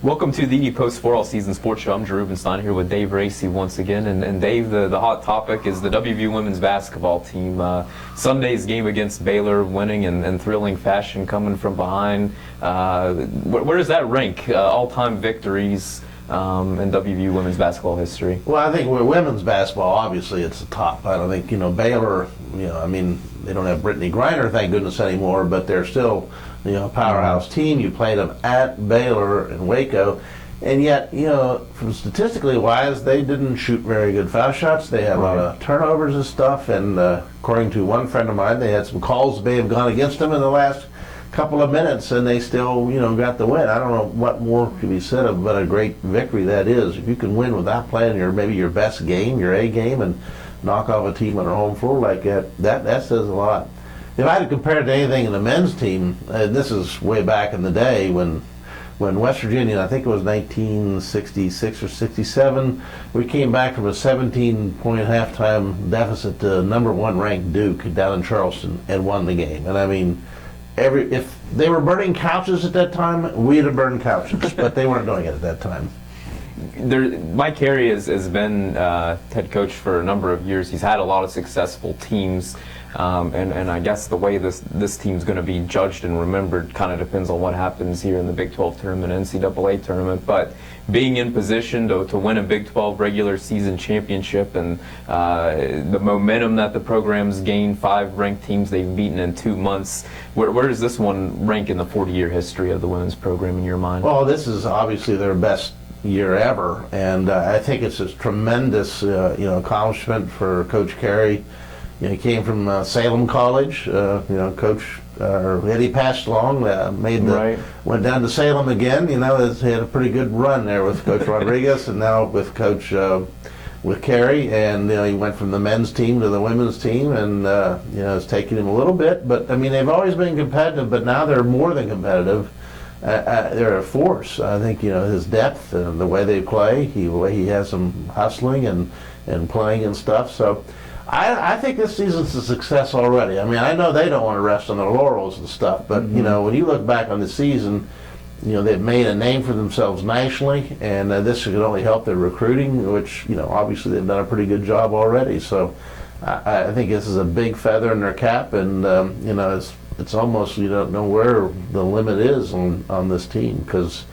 Welcome to the Post-4 All-Season Sports Show. I'm Rubenstein here with Dave Raese once again. And Dave, the hot topic is the WVU women's basketball team. Sunday's game against Baylor, winning in thrilling fashion, coming from behind. Where does that rank, all-time victories in WVU women's basketball history? Well, I think with women's basketball, obviously it's the top. I don't think, Baylor, I mean, they don't have Brittany Griner, thank goodness, anymore, but they're still, a powerhouse team. You played them at Baylor and Waco, and yet, from statistically wise, they didn't shoot very good foul shots. They had a lot of turnovers and stuff, and according to one friend of mine, they had some calls that may have gone against them in the last couple of minutes, and they still, got the win. I don't know what more could be said of what a great victory that is. If you can win without playing maybe your best game, your A game, and knock off a team on their home floor like that says a lot. If I had to compare it to anything in the men's team, this is way back in the day when West Virginia, I think it was 1966 or 67, we came back from a 17-point halftime deficit to number one ranked Duke down in Charleston and won the game. And I mean, if they were burning couches at that time, we'd have burned couches, but they weren't doing it at that time. Mike Carey has been head coach for a number of years. He's had a lot of successful teams, and I guess the way this team's going to be judged and remembered kind of depends on what happens here in the Big 12 tournament, NCAA tournament. But being in position to win a Big 12 regular season championship and the momentum that the program's gained, 5 ranked teams they've beaten in 2 months, where does this one rank in the 40-year history of the women's program in your mind? Well, this is obviously their best year ever, and I think it's a tremendous accomplishment for Coach Carey. He came from Salem College. Coach Eddie passed along, went down to Salem again. He had a pretty good run there with Coach Rodriguez, and now with Coach with Carey, and he went from the men's team to the women's team, and it's taken him a little bit, but I mean they've always been competitive, but now they're more than competitive. They're a force. I think his depth and the way they play, the way he has them hustling and playing and stuff. So I think this season's a success already. I mean, I know they don't want to rest on their laurels and stuff, but when you look back on the season, they've made a name for themselves nationally, and this could only help their recruiting, which obviously they've done a pretty good job already. So I think this is a big feather in their cap, and it's almost you don't know where the limit is on this team, because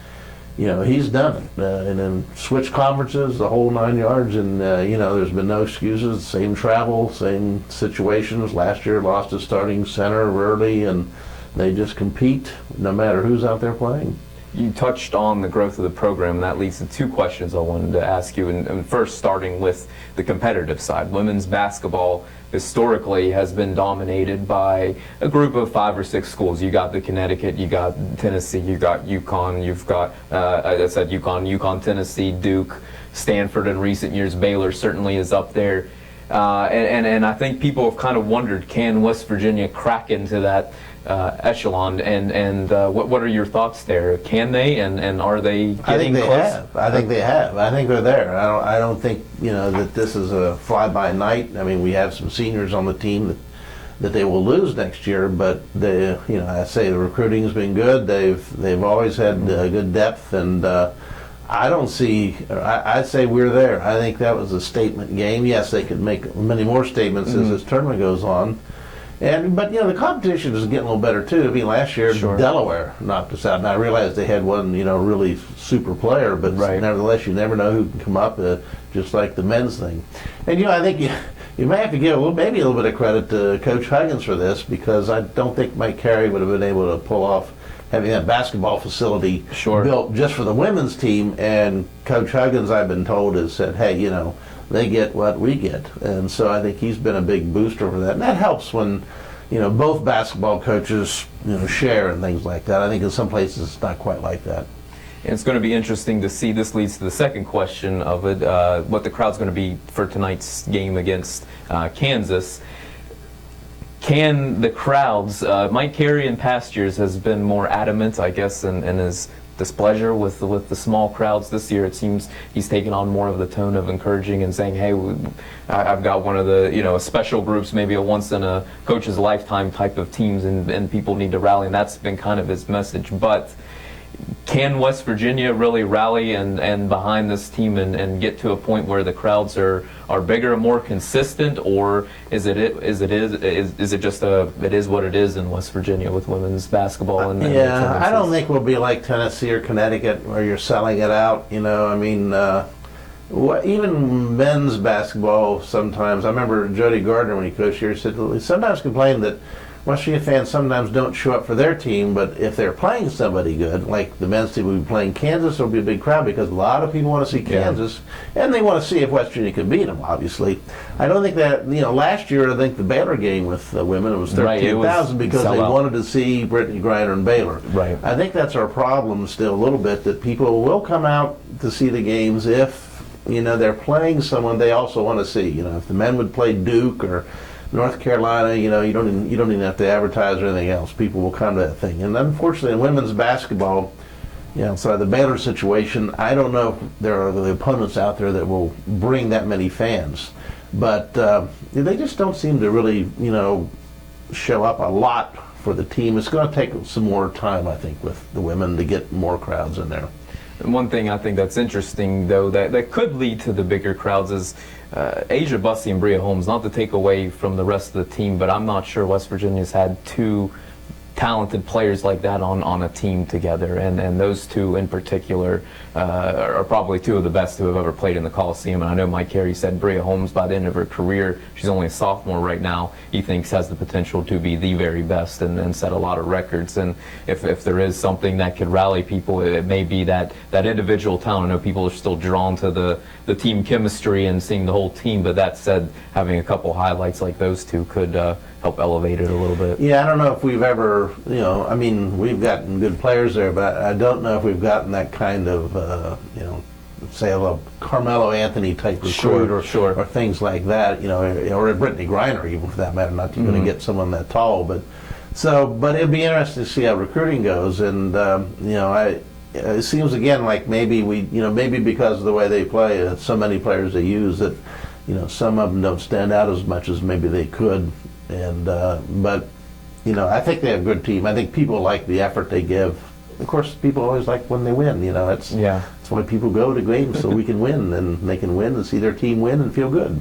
he's done it and then switched conferences the whole 9 yards, and there's been no excuses. Same travel, same situations. Last year lost his starting center early, and they just compete no matter who's out there playing. You touched on the growth of the program, and that leads to 2 questions I wanted to ask you. And first, starting with the competitive side. Women's basketball historically has been dominated by a group of 5 or 6 schools. You got the Connecticut, you got Tennessee, you got UConn, you've got, I said UConn, Tennessee, Duke, Stanford in recent years. Baylor certainly is up there. And I think people have kind of wondered, can West Virginia crack into that echelon, and what are your thoughts there? Can they, and are they getting close? I think they have. I think they're there. I don't think that this is a fly-by-night. I mean, we have some seniors on the team that they will lose next year, but I say the recruiting has been good. They've always had good depth, and I don't see. I'd say we're there. I think that was a statement game. Yes, they could make many more statements as this tournament goes on. But the competition is getting a little better too. I mean, last year Delaware knocked us out, and I realized they had one really super player, but nevertheless, you never know who can come up, just like the men's thing. And I think you may have to give maybe a little bit of credit to Coach Huggins for this, because I don't think Mike Carey would have been able to pull off having that basketball facility built just for the women's team. And Coach Huggins, I've been told, has said, hey, they get what we get, and so I think he's been a big booster for that, and that helps when both basketball coaches share and things like that. I think in some places it's not quite like that. And it's going to be interesting to see. This leads to the second question of it, what the crowd's going to be for tonight's game against Kansas. Can the crowds, Mike Carey in past years has been more adamant, I guess, in his displeasure with the small crowds. This year it seems he's taken on more of the tone of encouraging and saying, hey, I've got one of the special groups, maybe a once in a coach's lifetime type of teams, and people need to rally, and that's been kind of his message. But can West Virginia really rally and behind this team and get to a point where the crowds are bigger and more consistent, or is it just it is what it is in West Virginia with women's basketball? And yeah, I don't think we'll be like Tennessee or Connecticut where you're selling it out. You know, I mean, even men's basketball sometimes. I remember Jody Gardner when he coached here said he sometimes complained that West Virginia fans sometimes don't show up for their team, but if they're playing somebody good, like the men's team will be playing Kansas, there'll be a big crowd because a lot of people want to see Kansas, and they want to see if West Virginia can beat them, obviously. I don't think that, last year I think the Baylor game with women, it was 13,000 because they wanted to see Brittany Griner and Baylor. Right. I think that's our problem still a little bit, that people will come out to see the games if, they're playing someone they also want to see. If the men would play Duke or North Carolina, you don't even have to advertise or anything else. People will come to that thing. And unfortunately, in women's basketball, so the Baylor situation, I don't know if there are the opponents out there that will bring that many fans. But they just don't seem to really, show up a lot for the team. It's going to take some more time, I think, with the women to get more crowds in there. And one thing I think that's interesting, though, that could lead to the bigger crowds is Asia Bussey and Bria Holmes, not to take away from the rest of the team, but I'm not sure West Virginia's had two talented players like that on a team together, and those two in particular are probably two of the best who have ever played in the Coliseum. And I know Mike Carey said Bria Holmes, by the end of her career, she's only a sophomore right now, he thinks has the potential to be the very best and set a lot of records. And if there is something that could rally people, it may be that individual talent. I know people are still drawn to the team chemistry and seeing the whole team, but that said, having a couple highlights like those two could help elevate it a little bit. Yeah, I don't know if we've ever, we've gotten good players there, but I don't know if we've gotten that kind of, say a Carmelo Anthony type recruit or things like that, or a Brittany Griner even for that matter. Not that you're going to get someone that tall, but it'd be interesting to see how recruiting goes. And it seems again like maybe maybe because of the way they play, so many players they use that, some of them don't stand out as much as maybe they could. And but I think they have a good team. I think people like the effort they give. Of course, people always like when they win. That's why people go to games, so we can win, and they can win and see their team win and feel good.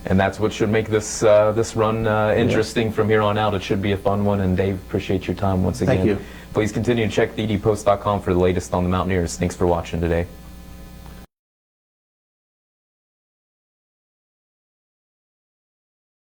And that's what should make this run interesting from here on out. It should be a fun one. And Dave, appreciate your time once again. Thank you. Please continue to check thedpost.com for the latest on the Mountaineers. Thanks for watching today.